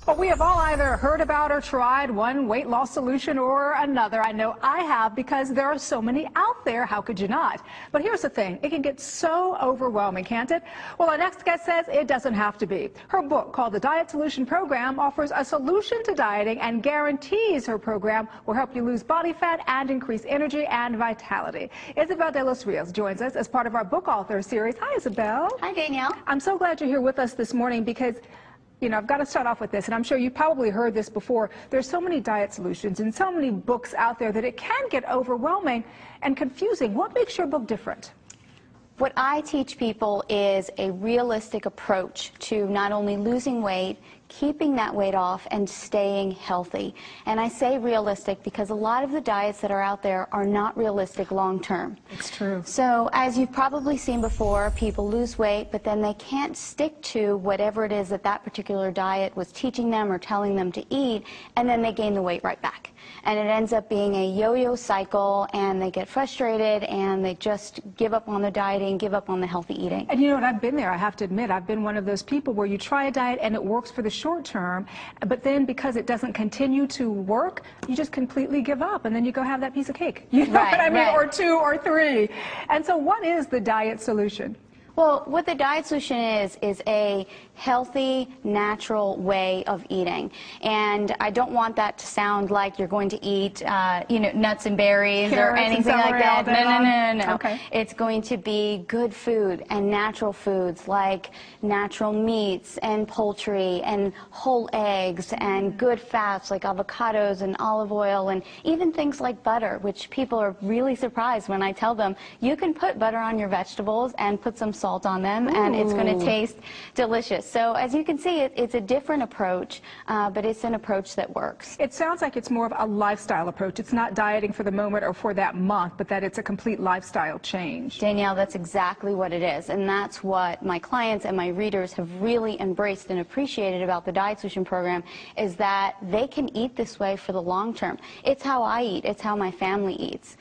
Well, we have all either heard about or tried one weight loss solution or another. I know I have because there are so many out there. How could you not? But here's the thing. It can get so overwhelming, can't it? Well, our next guest says it doesn't have to be. Her book called The Diet Solution Program offers a solution to dieting and guarantees her program will help you lose body fat and increase energy and vitality. Isabel de los Rios joins us as part of our book author series. Hi, Isabel. Hi, Danielle. I'm so glad you're here with us this morning because I've got to start off with this, and I'm sure you've probably heard this before. There's so many diet solutions and so many books out there that it can get overwhelming and confusing. What makes your book different? What I teach people is a realistic approach to not only losing weight, keeping that weight off, and staying healthy. And I say realistic because a lot of the diets that are out there are not realistic long term. It's true. So as you've probably seen before, people lose weight, but then they can't stick to whatever it is that that particular diet was teaching them or telling them to eat, and then they gain the weight right back. And it ends up being a yo-yo cycle, and they get frustrated, and they just give up on the dieting, give up on the healthy eating. And you know what, I've been there. I have to admit, I've been one of those people where you try a diet and it works for the short term, but then because it doesn't continue to work, you just completely give up, and then you go have that piece of cake. You know what I mean? Right. Or two or three. And so what is the diet solution? Well, what the diet solution is a healthy, natural way of eating. And I don't want that to sound like you're going to eat, nuts and berries or anything like that. No. Okay. It's going to be good food and natural foods like natural meats and poultry and whole eggs and good fats like avocados and olive oil and even things like butter, which people are really surprised when I tell them you can put butter on your vegetables and put some salt on them. Ooh. And it's going to taste delicious. So as you can see, it's a different approach, but it's an approach that works. It sounds like it's more of a lifestyle approach. It's not dieting for the moment or for that month, but that it's a complete lifestyle change. Danielle, that's exactly what it is. And that's what my clients and my readers have really embraced and appreciated about the Diet Solution Program, is that they can eat this way for the long term. It's how I eat. It's how my family eats.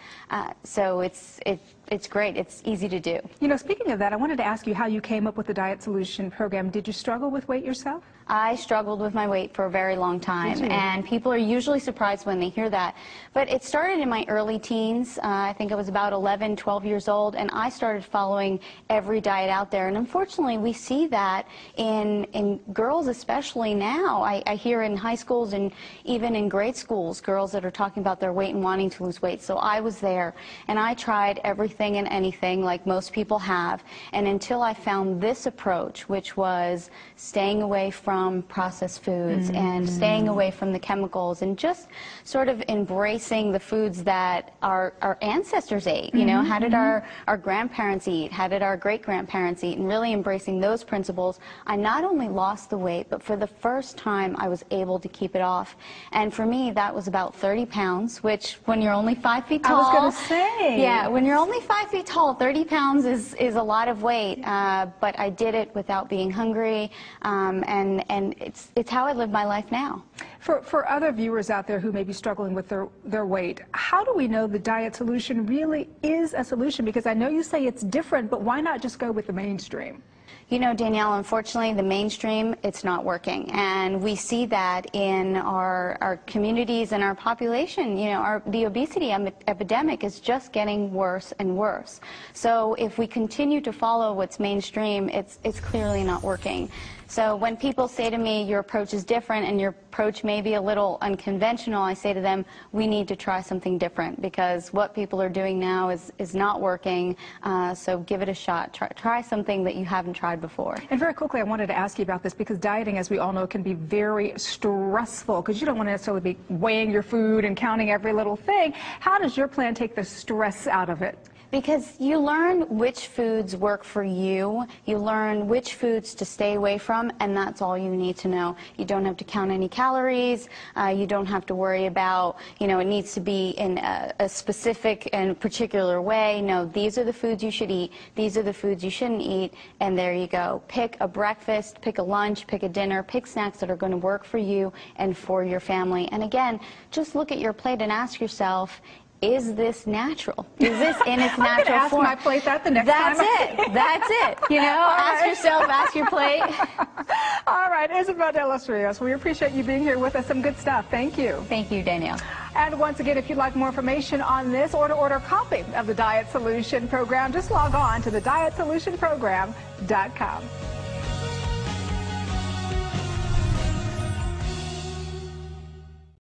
So it's great. It's easy to do. You know, speaking of that, I wanted to ask you how you came up with the Diet Solution Program. Did you struggle with weight yourself? I struggled with my weight for a very long time, and people are usually surprised when they hear that. But it started in my early teens. I think I was about 11, 12 years old, and I started following every diet out there. And unfortunately, we see that in girls, especially now. I hear in high schools and even in grade schools, girls that are talking about their weight and wanting to lose weight. So I was there, and I tried everything and anything like most people have. And until I found this approach, which was staying away from processed foods and staying away from the chemicals and just sort of embracing the foods that our ancestors ate. You know, how did our grandparents eat? How did our great-grandparents eat? And really embracing those principles, I not only lost the weight, but for the first time I was able to keep it off. And for me, that was about 30 pounds, which when you're only 5 feet tall... I was going to say. Yeah, when you're only 5 feet tall, 30 pounds is a lot of weight. But I did it without being hungry, and it's how I live my life now. For other viewers out there who may be struggling with their weight, how do we know the diet solution really is a solution? Because I know you say it's different, but why not just go with the mainstream? You know, Danielle, unfortunately, the mainstream, it's not working. And we see that in our communities and our population. You know, the obesity epidemic is just getting worse and worse. So if we continue to follow what's mainstream, it's clearly not working. So when people say to me, your approach is different and your approach may be a little unconventional, I say to them, we need to try something different, because what people are doing now is not working. So give it a shot. Try something that you haven't tried before. And very quickly, I wanted to ask you about this, because dieting, as we all know, can be very stressful, because you don't want to necessarily be weighing your food and counting every little thing. How does your plan take the stress out of it? Because you learn which foods work for you, you learn which foods to stay away from, and that's all you need to know. You don't have to count any calories, you don't have to worry about, it needs to be in a specific and particular way. No, these are the foods you should eat, these are the foods you shouldn't eat, and there you go. Pick a breakfast, pick a lunch, pick a dinner, pick snacks that are going to work for you and for your family. And again, just look at your plate and ask yourself, is this natural? Is this in its natural form? I'm going to ask my plate that the next time. That's it. That's it. Ask yourself, ask your plate. All right. Isabel de los Rios, we appreciate you being here with us. Some good stuff. Thank you. Thank you, Danielle. And once again, if you'd like more information on this or to order a copy of the Diet Solution Program, just log on to thedietsolutionprogram.com.